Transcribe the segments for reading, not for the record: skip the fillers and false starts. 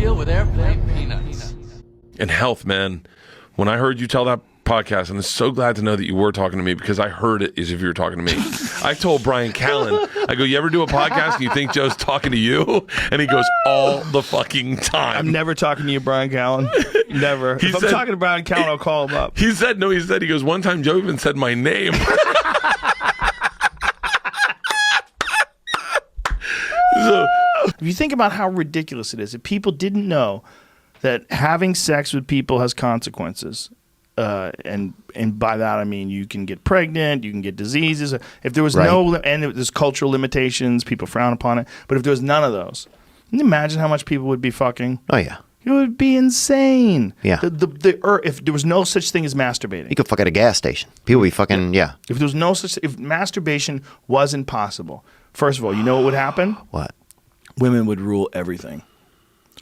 deal with airplane peanuts. And health, man. When I heard you tell that podcast, and I'm so glad to know that you were talking to me because I heard it as if you were talking to me. I told Brian Callen, I go, you ever do a podcast and you think Joe's talking to you? And he goes, all the fucking time. I'm never talking to you, Brian Callen. Never. If I'm talking to Brian Callen, I'll call him up. He said, he goes, one time Joe even said my name. So, if you think about how ridiculous it is, if people didn't know that having sex with people has consequences, and by that I mean you can get pregnant, you can get diseases. If there was there's cultural limitations, people frown upon it. But if there was none of those, can you imagine how much people would be fucking? Oh yeah, it would be insane. Yeah. If there was no such thing as masturbating, you could fuck at a gas station. People would be fucking If there was no such, if masturbation wasn't possible, first of all, you know what would happen? What? Women would rule everything,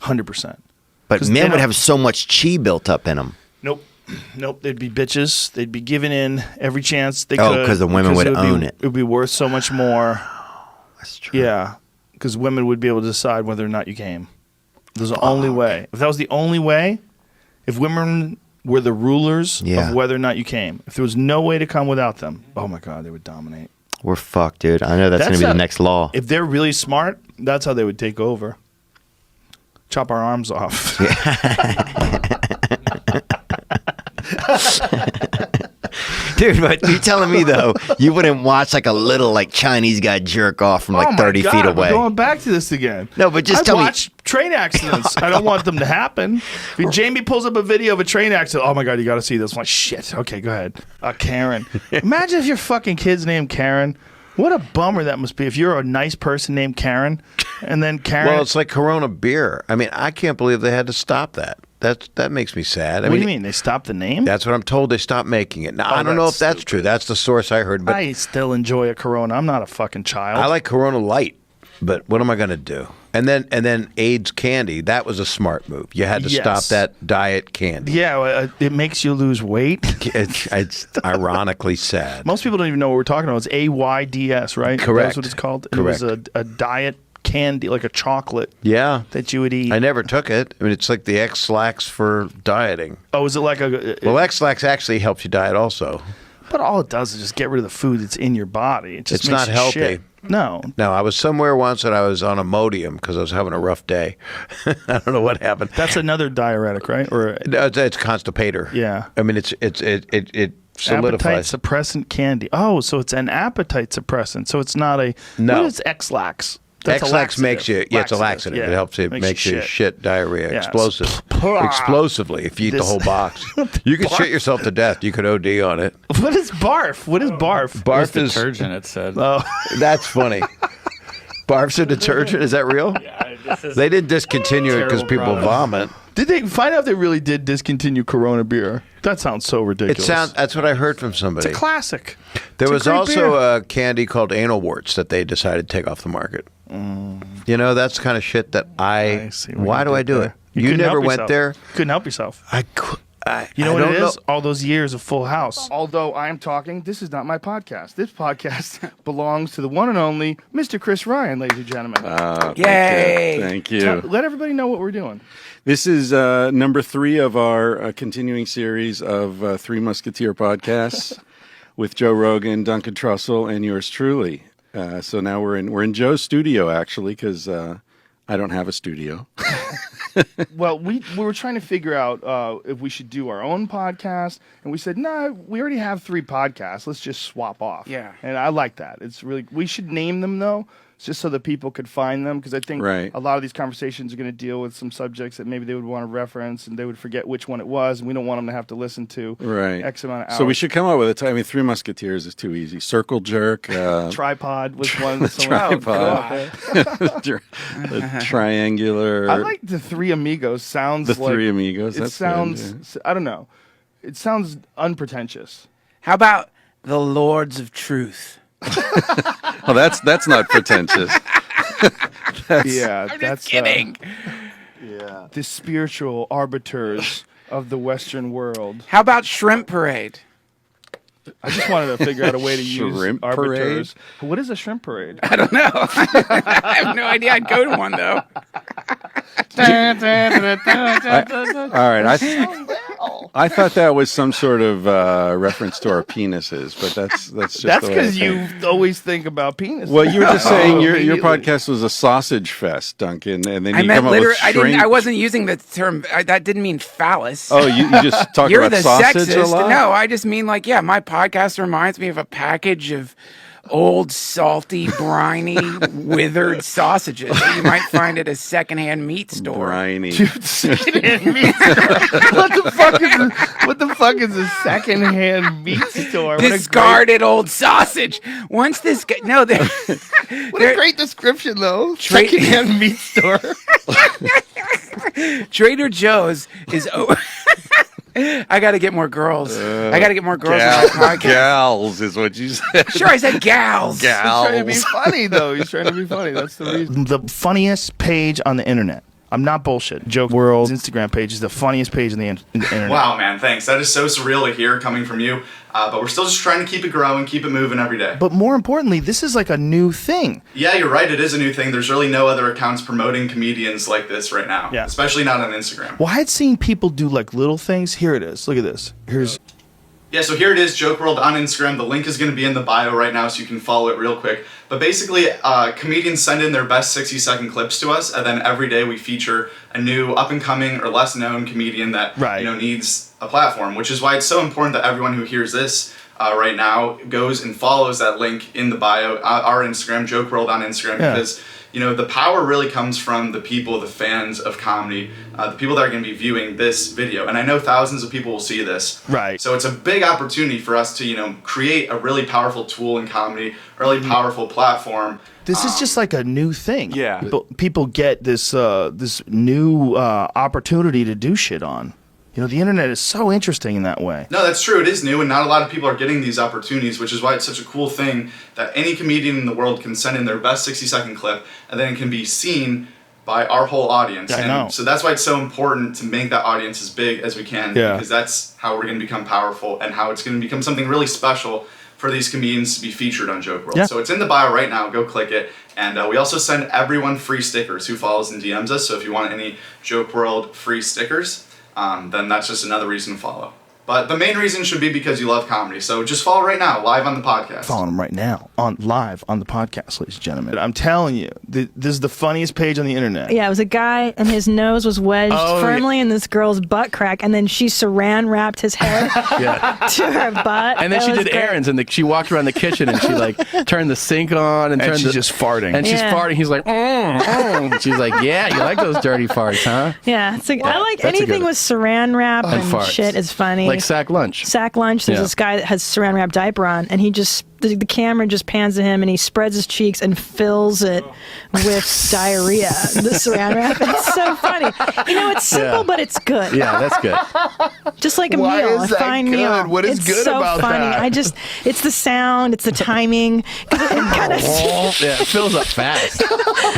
100%. But men would have so much chi built up in them. Nope. They'd be bitches. They'd be giving in every chance they could. Oh, because the women would own it. It would be worth so much more. That's true. Yeah, because women would be able to decide whether or not you came. There's the only way. If that was the only way, if women were the rulers of whether or not you came, if there was no way to come without them, oh my God, they would dominate. We're fucked, dude. I know that's going to be the next law. If they're really smart, that's how they would take over. Chop our arms off. Dude, but you're telling me though, you wouldn't watch like a little like Chinese guy jerk off from like 30 feet away. We're going back to this again. No, but just tell me. I watch train accidents. I don't want them to happen. If Jamie pulls up a video of a train accident, oh my God, you got to see this. I'm like, shit. Okay, go ahead. Karen. Imagine if your fucking kid's named Karen. What a bummer that must be if you're a nice person named Karen, and then Karen. Well, it's like Corona beer. I mean, I can't believe they had to stop that. That makes me sad. What do you mean? They stopped the name? That's what I'm told. They stopped making it. Now, I don't know if that's true. That's the source I heard. But I still enjoy a Corona. I'm not a fucking child. I like Corona Light, but what am I going to do? And then AIDS candy. That was a smart move. You had to stop that diet candy. Yeah, it makes you lose weight. It's ironically sad. Most people don't even know what we're talking about. It's AIDS, right? Correct. That's what it's called. Correct. It was a diet candy, like a chocolate. Yeah. That you would eat. I never took it. I mean, it's like the X-Lax for dieting. Oh, is it like a... Well, X-Lax actually helps you diet also. But all it does is just get rid of the food that's in your body. It just it's makes not healthy. Shit. No. No, I was somewhere once and I was on Imodium because I was having a rough day. I don't know what happened. That's another diuretic, right? Or no, it's constipator. Yeah. I mean, it solidifies. Appetite suppressant candy. Oh, so it's an appetite suppressant. So it's not a... No. What is X-Lax? X-Lax makes you... Yeah, it's a laxative. Yeah. It helps you make you shit diarrhea. Yeah. Explosively if you eat the whole box. You could shit yourself to death. You could OD on it. What is barf? What is barf? Barf is... detergent, it said. Oh. That's funny. Barf's a detergent? Is that real? Yeah, they did discontinue it because people vomit. Did they find out if they really did discontinue Corona beer? That sounds so ridiculous. That's what I heard from somebody. It's a classic. There was also a candy called anal warts that they decided to take off the market. You know, that's the kind of shit that I see. Why do I do it? You never went there. You couldn't help yourself. You know what it is? All those years of Full House. Although I'm talking, this is not my podcast. This podcast belongs to the one and only Mr. Chris Ryan, ladies and gentlemen. Yay! Thank you. Let everybody know what we're doing. This is number 3 of our continuing series of Three Musketeer podcasts with Joe Rogan, Duncan Trussell, and yours truly. So now we're in Joe's studio, actually, because I don't have a studio. Well, we were trying to figure out if we should do our own podcast, and we said, no, we already have 3 podcasts. Let's just swap off. Yeah. And I like that. It's really, we should name them, though, just so that people could find them, because I think a lot of these conversations are going to deal with some subjects that maybe they would want to reference, and they would forget which one it was, and we don't want them to have to listen to X amount of hours. So we should come up with a time. I mean, Three Musketeers is too easy. Circle jerk. Tripod was one. Tripod. The triangular. I like the Three Amigos. Sounds the like... Three Amigos. It sounds... I don't know. It sounds unpretentious. How about the Lords of Truth? Oh, that's not pretentious. I'm just kidding. Yeah. The spiritual arbiters of the Western world. How about Shrimp Parade? I just wanted to figure out a way to use Shrimp arbiters. parade? What is a shrimp parade? I don't know. I have no idea. I'd go to one, though. All right. I thought that was some sort of reference to our penises, but that's just That's the way I because think. you always think about penis. Well, you were just saying your immediately. podcast was a sausage fest, Duncan, and then I you meant come up literally. with shrink. I wasn't using the term. That didn't mean phallus. Oh, you just talk You're about the sausage sexist. a lot? No, I just mean like, yeah, my podcast reminds me of a package of old, salty, briny, withered sausages that you might find at a secondhand meat store. Briny. Secondhand meat. What the fuck is a secondhand meat store? Discarded old sausage. Once this guy, no, they're, What a great description, though. Tra- Secondhand meat store. Trader Joe's is. I got to get more girls. I got to get more girls on my podcast. Gals is what you said. Sure, I said gals. He's trying to be funny, though. He's trying to be funny. That's the reason. The funniest page on the internet. I'm not bullshit. Joke World's Instagram page is the funniest page on the internet. Wow, man, thanks. That is so surreal to hear coming from you. But we're still just trying to keep it growing, keep it moving every day. But more importantly, this is like a new thing. Yeah, you're right. It is a new thing. There's really no other accounts promoting comedians like this right now. Yeah. Especially not on Instagram. Well, I had seen people do like little things. Here it is. Look at this. Here's. Yeah, so here it is, Joke World on Instagram. The link is going to be in the bio right now so you can follow it real quick. But basically, comedians send in their best 60-second clips to us, and then every day we feature a new up-and-coming or less-known comedian that needs a platform, which is why it's so important that everyone who hears this right now goes and follows that link in the bio, our Instagram, Joke World on Instagram, because the power really comes from the people, the fans of comedy, the people that are going to be viewing this video. And I know thousands of people will see this. Right. So it's a big opportunity for us to, create a really powerful tool in comedy, a really powerful platform. This is just like a new thing. Yeah. People get this this new opportunity to do shit on. The internet is so interesting in that way. No, that's true. It is new, and not a lot of people are getting these opportunities, which is why it's such a cool thing that any comedian in the world can send in their best 60-second clip, and then it can be seen by our whole audience. I know. So that's why it's so important to make that audience as big as we can, because that's how we're going to become powerful and how it's going to become something really special for these comedians to be featured on Joke World. Yeah. So it's in the bio right now. Go click it. And we also send everyone free stickers who follows and DMs us. So if you want any Joke World free stickers, then that's just another reason to follow. But the main reason should be because you love comedy. So just follow right now, live on the podcast. Following him right now, live on the podcast, ladies and gentlemen. I'm telling you, this is the funniest page on the internet. Yeah, it was a guy, and his nose was wedged firmly in this girl's butt crack, and then she saran wrapped his head to her butt. And then she did errands, and she walked around the kitchen, and she turned the sink on, and she's just farting. And she's farting. He's like, She's like, yeah, you like those dirty farts, huh? Yeah, I like anything with saran wrap and farts. shit is funny. Like sack lunch. Sack lunch. There's this guy that has saran wrap diaper on, and he just the camera just pans to him, and he spreads his cheeks and fills it with diarrhea. The saran wrap. It's so funny. It's simple, but it's good. Yeah, that's good. Just like a Why meal, is a that fine good? meal. What is it's good so about funny. that? It's the sound, it's the timing. It kind of Yeah, it fills up fast.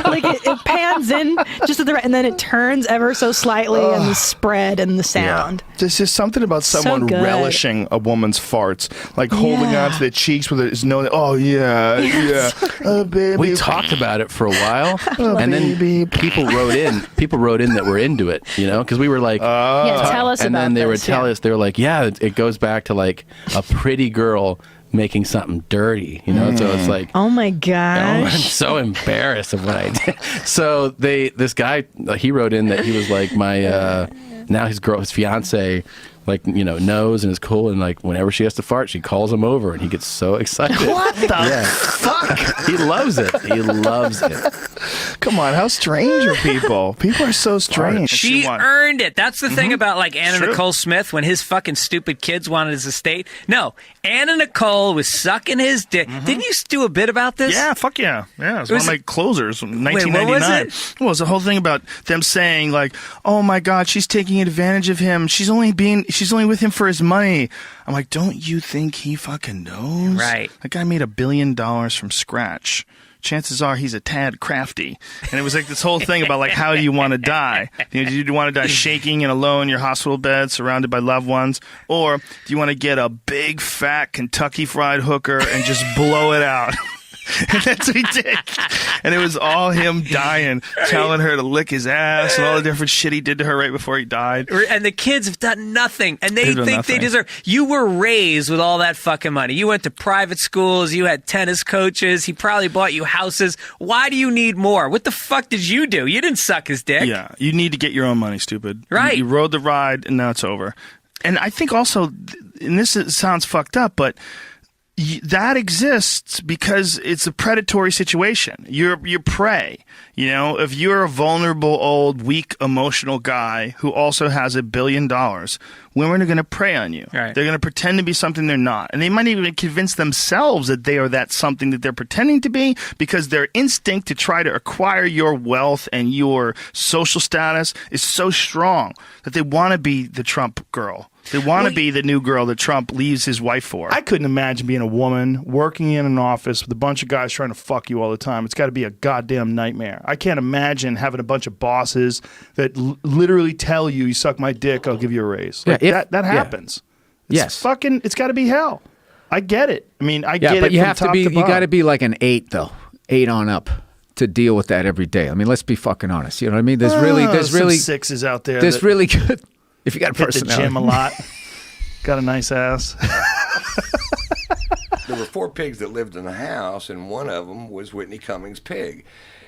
like it pans in just at the right, and then it turns ever so slightly, and the spread and the sound. There's just something about So someone good. relishing a woman's farts, like holding on to their cheeks with his nose. Oh yeah, oh baby. We talked about it for a while, and then people wrote in that were into it, because we were like, Yeah, tell us and about then they would this, tell us, they were like, yeah, it goes back to like a pretty girl making something dirty, so it's like, Oh my I'm gosh. so embarrassed of what I did. So this guy, he wrote in that he was like my now his fiance knows and is cool, and like whenever she has to fart, she calls him over, and he gets so excited. What the fuck? He loves it. He loves it. Come on, how strange are people? People are so strange. She earned it. That's the thing about like Anna True. Nicole Smith when his fucking stupid kids wanted his estate. No, Anna Nicole was sucking his dick. Didn't you do a bit about this? Yeah, fuck yeah. Yeah, it was one of my closers from what 1999. was it? Well, it was the whole thing about them saying like, "Oh my God, she's taking advantage of him. She's only with him for his money." I'm like, don't you think he fucking knows? Right. That guy made $1 billion from scratch. Chances are he's a tad crafty. And it was like this whole thing about like, how do you want to die? Do you want to die shaking and alone in your hospital bed surrounded by loved ones? Or do you want to get a big fat Kentucky Fried hooker and just blow it out? And that's what he did. And it was all him dying, telling her to lick his ass and all the different shit he did to her right before he died. And the kids have done nothing, and they think nothing. they deserve. You were raised with all that fucking money. You went to private schools. You had tennis coaches. He probably bought you houses. Why do you need more? What the fuck did you do? You didn't suck his dick. Yeah, you need to get your own money, stupid. Right. You rode the ride, and now it's over. And I think also, and this sounds fucked up, but that exists because it's a predatory situation. You're prey. You know, if you're a vulnerable, old, weak, emotional guy who also has $1 billion, women are going to prey on you. Right. They're going to pretend to be something they're not. And they might even convince themselves that they are that something that they're pretending to be, because their instinct to try to acquire your wealth and your social status is so strong that they want to be the Trump girl. They want to be the new girl that Trump leaves his wife for. I couldn't imagine being a woman working in an office with a bunch of guys trying to fuck you all the time. It's got to be a goddamn nightmare. I can't imagine having a bunch of bosses that literally tell you suck my dick, I'll give you a raise. Like, that happens. It's fucking, it's got to be hell. I get it. I mean, I get it. But you from have to top be, to you got to bottom. be like an 8 though, 8 on up to deal with that every day. I mean, let's be fucking honest. You know what I mean? There's some sixes out there. There's that really good. If you got a hit the personality. gym a lot. Got a nice ass. There were 4 pigs that lived in the house, and one of them was Whitney Cummings' pig.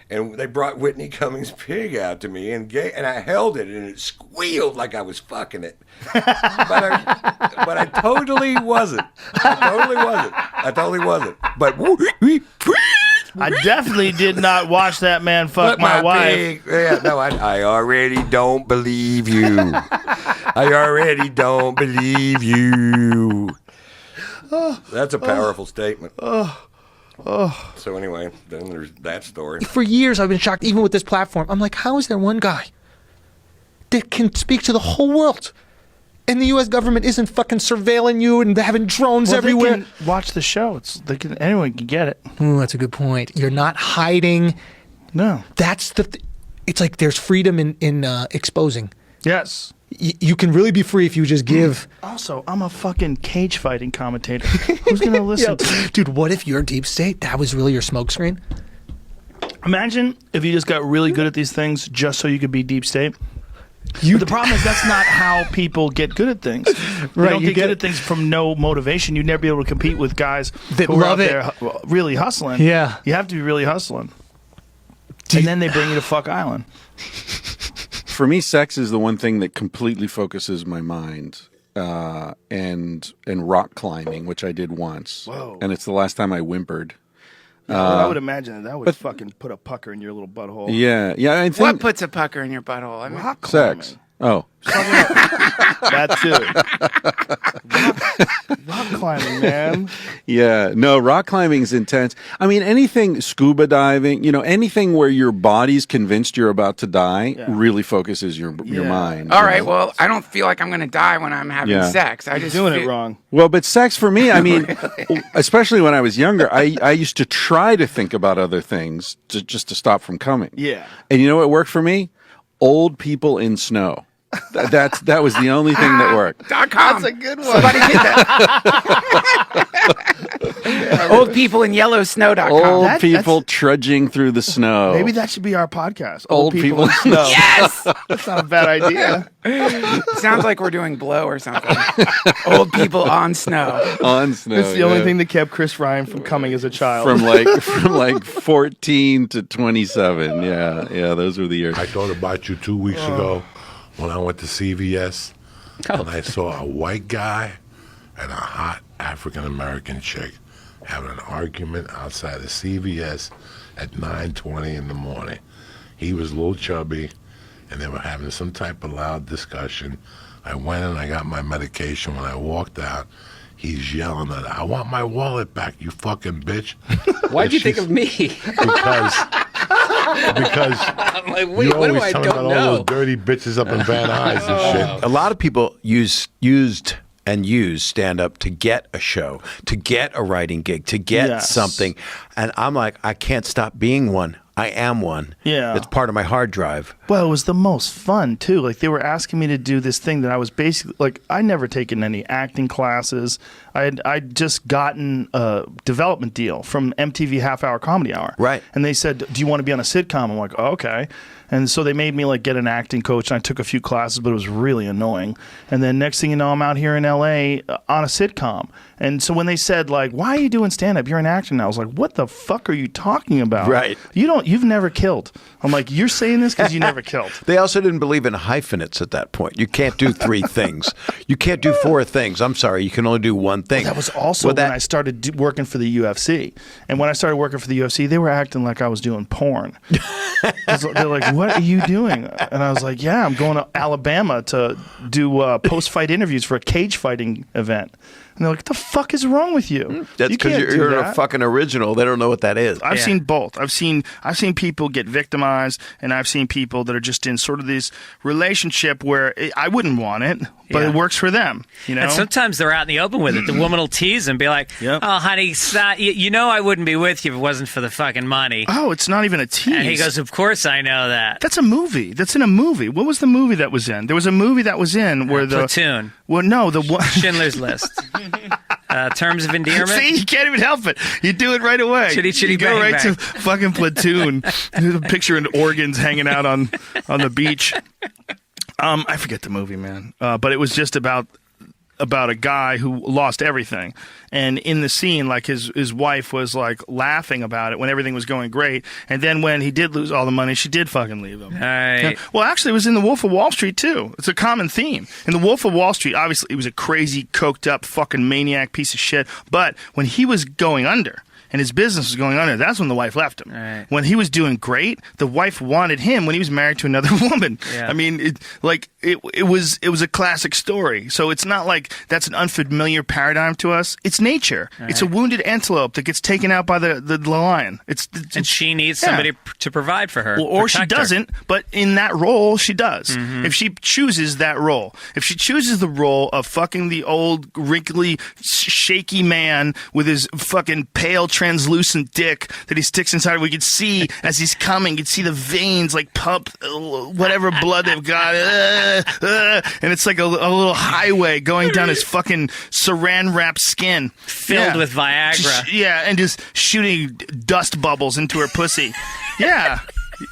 And they brought Whitney Cummings' pig out to me, and I held it, and it squealed like I was fucking it. But I totally wasn't. I totally wasn't. But I definitely did not watch that man fuck my wife. pig. Yeah, no, I already don't believe you. I already don't believe you. That's a powerful statement. So anyway, then there's that story. For years, I've been shocked, even with this platform. I'm like, how is there one guy that can speak to the whole world, and the U.S. government isn't fucking surveilling you and having drones everywhere? They can watch the show. Anyone can get it. Ooh, that's a good point. You're not hiding. No. That's it's like there's freedom in exposing. Yes. You can really be free if you just give. Also, I'm a fucking cage fighting commentator. Who's going to listen to me? Dude, what if your deep state, that was really your smokescreen? Imagine if you just got really good at these things just so you could be deep state. But the problem is that's not how people get good at things. They don't get good at things from no motivation. You'd never be able to compete with guys that who are out love it. there really hustling. Yeah. You have to be really hustling. And then they bring you to Fuck Island. For me, sex is the one thing that completely focuses my mind, and rock climbing, which I did once. Whoa. And it's the last time I whimpered. I would imagine that would fucking put a pucker in your little butthole. Yeah. I think What puts a pucker in your butthole? I mean, Rock sex. climbing. Oh. That too. Rock climbing, man. Yeah, no, rock climbing is intense. I mean, anything, scuba diving, anything where your body's convinced you're about to die really focuses your mind. all right. Well, I don't feel like I'm going to die when I'm having sex. I just Doing feel, it wrong. Well, but sex for me, I mean, especially when I was younger, I used to try to think about other things just to stop from coming. Yeah. And you know what worked for me? Old people in snow. That was the only thing that worked. .com. That's a good one. Somebody get that. Old people in yellowsnow.com. Old people trudging through the snow. Maybe that should be our podcast. Old people in snow. Yes! That's not a bad idea. Sounds like we're doing Blow or something. Old people on snow. On snow. It's the only thing that kept Chris Ryan from coming as a child. From like 14 to 27. Yeah, those were the years. I thought about you 2 weeks ago when I went to CVS and I saw a white guy and a hot African-American chick having an argument outside of CVS at 9:20 in the morning. He was a little chubby, and they were having some type of loud discussion. I went and I got my medication. When I walked out, he's yelling at her, "I want my wallet back, you fucking bitch." Why'd you think of me? Because I'm like, you wait, what do always I talking don't about all know? those dirty bitches up in Van Nuys and shit. A lot of people use stand-up to get a show, to get a writing gig, to get something. And I'm like, I can't stop being one. I am one. Yeah. It's part of my hard drive. Well, it was the most fun too. Like they were asking me to do this thing that I was basically like I'd never taken any acting classes. I'd just gotten a development deal from MTV Half Hour Comedy Hour. Right. And they said, "Do you want to be on a sitcom?" I'm like, "Oh, okay." And so they made me like get an acting coach, and I took a few classes, but it was really annoying. And then next thing you know, I'm out here in LA on a sitcom. And so when they said like, "Why are you doing stand up? You're an actor now." I was like, "What the fuck are you talking about?" Right. You've never killed. I'm like, "You're saying this because you never killed." They also didn't believe in hyphenates at that point. You can't do 3 things. You can't do 4 things. I'm sorry, you can only do one thing. That was also when I started working for the UFC. And when I started working for the UFC, they were acting like I was doing porn. They're like, "What are you doing?" And I was like, "Yeah, I'm going to Alabama to do post-fight interviews for a cage fighting event." And they're like, "What the fuck is wrong with you?" That's because you're a fucking original. They don't know what that is. I've seen both. I've seen people get victimized, and I've seen people that are just in sort of this relationship where I wouldn't want it, but it works for them. You know. And sometimes they're out in the open with it. The woman will tease and be like, "Oh, honey, you know I wouldn't be with you if it wasn't for the fucking money." Oh, it's not even a tease. And he goes, "Of course I know that." That's a movie. That's in a movie. What was the movie that was in? There was a movie that was in where the Platoon. Well, no, the one Schindler's List. Terms of endearment. See, you can't even help it. You do it right away. Chitty chitty you bang go right bang. to fucking Platoon. There's a picture of organs hanging out on the beach. I forget the movie, man. But it was just about a guy who lost everything, and in the scene, like his wife was like laughing about it when everything was going great, and then when he did lose all the money, she did fucking leave him. Right. Well, actually, it was in The Wolf of Wall Street too. It's a common theme. In The Wolf of Wall Street, obviously, he was a crazy, coked up, fucking maniac piece of shit. But when he was going under, and his business was going under, that's when the wife left him. Right. When he was doing great, the wife wanted him when he was married to another woman. Yeah. I mean, it was a classic story. So it's not like that's an unfamiliar paradigm to us. It's nature. Right. It's a wounded antelope that gets taken out by the lion. And she needs somebody to provide for her. Well, or she protect her. doesn't, but in that role, she does. Mm-hmm. If she chooses that role. If she chooses the role of fucking the old, wrinkly, shaky man with his fucking pale, translucent dick that he sticks inside, we could see as he's coming, you'd see the veins like pump whatever blood they've got. And it's like a little highway going down his fucking saran-wrapped skin. Filled with Viagra. And just shooting dust bubbles into her pussy. Yeah.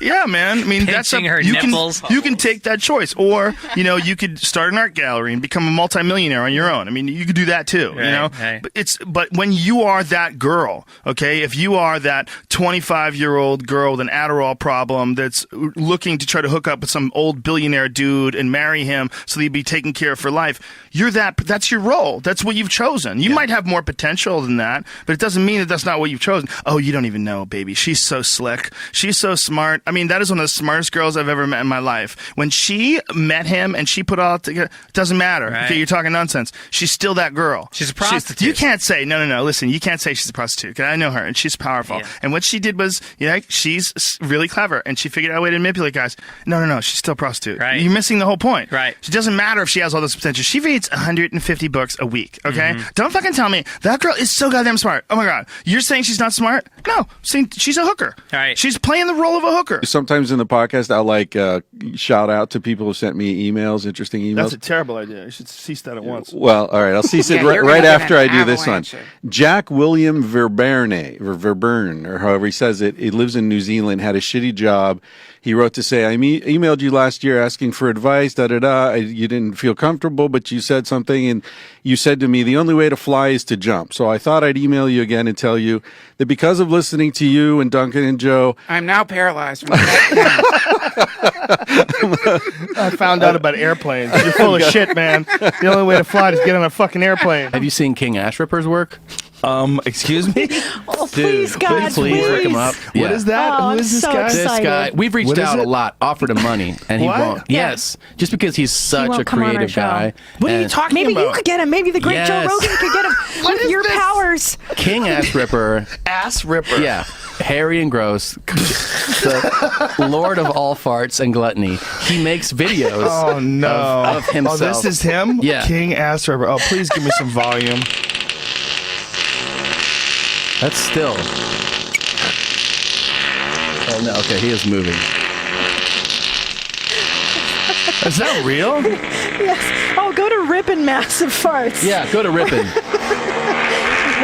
Yeah, man. I mean, Pinching her you nipples. You can take that choice, or you could start an art gallery and become a multimillionaire on your own. I mean, you could do that too. Right. But when you are that girl, okay, if you are that 25-year-old girl with an Adderall problem that's looking to try to hook up with some old billionaire dude and marry him so that you'd be taken care of for life, that's your role. That's what you've chosen. You might have more potential than that, but it doesn't mean that that's not what you've chosen. Oh, you don't even know, baby. She's so slick. She's so smart. I mean, that is one of the smartest girls I've ever met in my life. When she met him and she put all together, it doesn't matter. Right. Okay, you're talking nonsense. She's still that girl. She's a prostitute. You can't say, no, listen, you can't say she's a prostitute. 'Cause I know her, and she's powerful. Yeah. And what she did was, she's really clever, and she figured out a way to manipulate guys. No, she's still a prostitute. Right. You're missing the whole point. Right. It doesn't matter if she has all this potential. She reads 150 books a week, okay? Mm-hmm. Don't fucking tell me that girl is so goddamn smart. Oh my God. You're saying she's not smart? No. She's a hooker. Right. She's playing the role of a hooker. Sometimes in the podcast, I'll shout out to people who sent me emails, interesting emails. That's a terrible idea. You should cease that at once. Well, all right. I'll cease it you're right gonna after get I an do this one. avalanche. Jack William Verberne, or however he says it, he lives in New Zealand, had a shitty job. He wrote to say, I emailed you last year asking for advice, You didn't feel comfortable, but you said something, and you said to me, the only way to fly is to jump. So I thought I'd email you again and tell you that because of listening to you and Duncan and Joe, I'm now paralyzed from the neck down. I found out about airplanes. You're full of shit, man. The only way to fly is get on a fucking airplane. Have you seen King Ash Ripper's work? Excuse me? Oh, please, Dude, God, please look him up. What is that? Oh, Who is I'm this so guy? excited. This guy, we've reached What is out it? a lot, offered him money, and he What? won't. Yeah. Yes, just because he's such won't a come on our creative show. guy. What are you And talking Maybe about? you could get him. Maybe the great Joe Yes. Rogan could get him with your powers. King Ash Ripper, Ass ripper. yeah, hairy and gross, the Lord of all farts and gluttony. He makes videos Oh, no. of himself. Oh, this is him? Yeah. King Ass Ripper. Oh, please give me some volume. Oh no, okay, he is moving. Is that real? Yes. Oh, go to Rippin' Massive Farts. Yeah, go to Rippin'.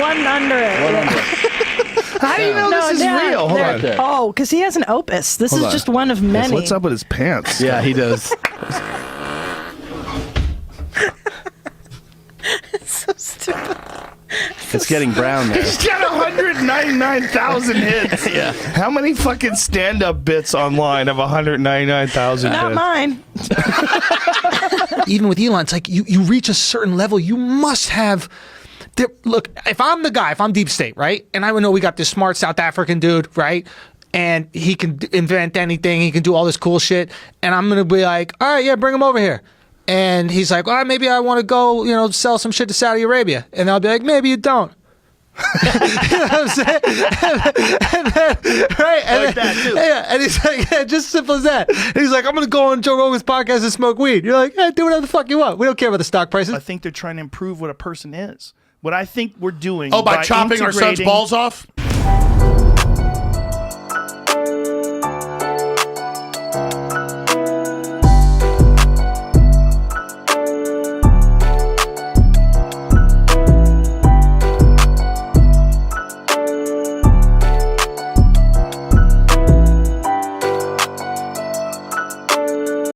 One under it. One under it. How do you know this is real? Hold on. Oh, because he has an opus. This Hold is on. just one of many. What's up with his pants? Yeah, he does. So stupid. It's getting brown there. He's got 199,000 hits. Yeah. How many fucking stand-up bits online have 199,000 hits? Not mine. Even with Elon, it's like you reach a certain level, you must have. Look, if I'm the guy, if I'm deep state, right, and I know we got this smart South African dude, right, and he can invent anything, he can do all this cool shit, and I'm gonna be like, all right, yeah, bring him over here. And he's like, all right, maybe I want to go, sell some shit to Saudi Arabia. And I'll be like, maybe you don't. You know what I'm saying? and then, right? And like that, too. Yeah, and he's like, yeah, just simple as that. And he's like, I'm going to go on Joe Rogan's podcast and smoke weed. You're like, yeah, do whatever the fuck you want. We don't care about the stock prices. I think they're trying to improve what a person is. What I think we're doing by chopping our son's balls off?